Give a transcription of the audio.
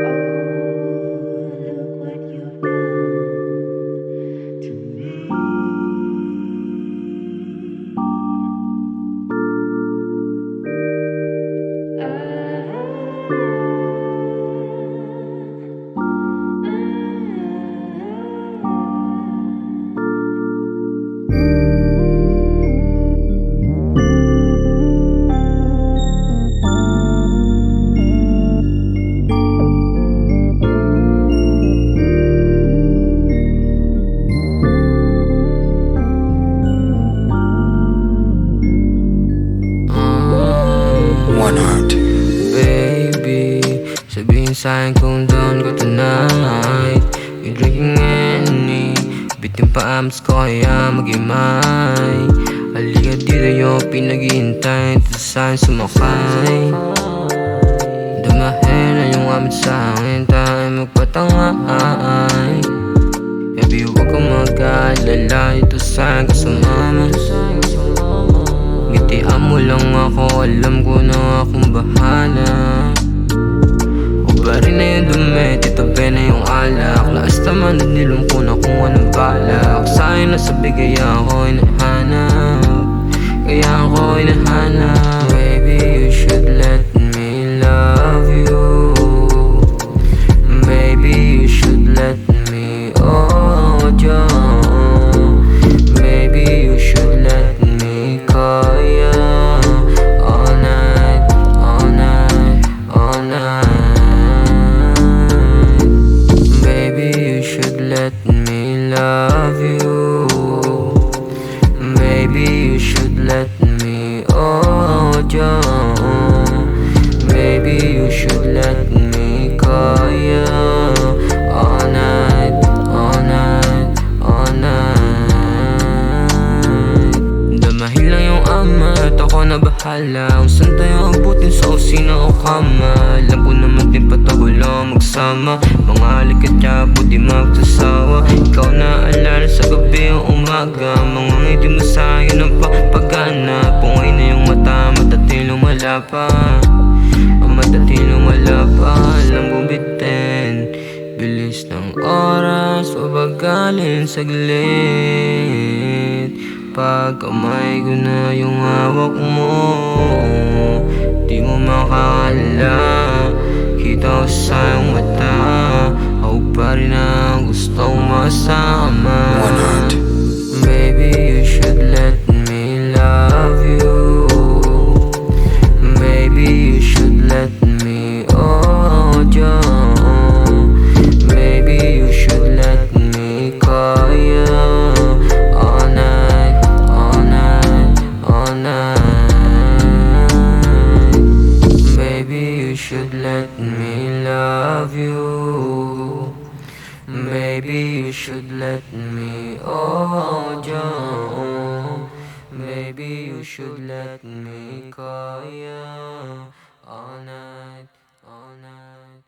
Oh, look what you've done to me. One heart. Baby, sabihin sa'kin kung down ko tonight. You drinking any, bitin pa ams ko kaya mag-imay. Halika dito yung pinag-iintay, dito sa'kin sumakay. Dumahin na yung amit sa'kin, tayo magpatangay. Baby, huwag kang mag-alala, ito sa'kin kasama. Ngitian mo lang ako, alam ko na akong bahala. Ubari na yung dumi, titabi na yung alak. Lakas naman na nilong ko na kung anong balak. Sa'yo na sabi kaya ako hinahanap, kaya ako hinahanap. Baby, you should let me love you. Baby, you should let me hold you. Baby, you should let me call you all night, all night, all night. Baby, you should let me love you. Baby, you should let me hold you. Baby, you should let me call you all night, all night, all night. Damahin lang yung amat, ako na bahala. Kung saan tayo abutin, sa kusina o kama. Alam ko naman din patagal lang magsama. Mga likat yabo di magsasawa. Ikaw na alala sa gabi o umaga. Mga ngiti mo sa'yo ng pagpagana. Pungay na yung mata, matatil lumala pa. Matatil lumala pa. Alam ko bitin, bilis ng oras, pabagalin saglit. Pag kamay ko na yung hawak mo, di mo makakala. Kita ko sa iyong mata, ako pa rin ang gustong masama. One heart. Baby, you should let me love you. Baby, you should let me hold you. Baby, you should let me call you all night, all night, all night. Baby, you should let me love you. Baby, you should let me hold you. Baby, you should let me call you all night, all night.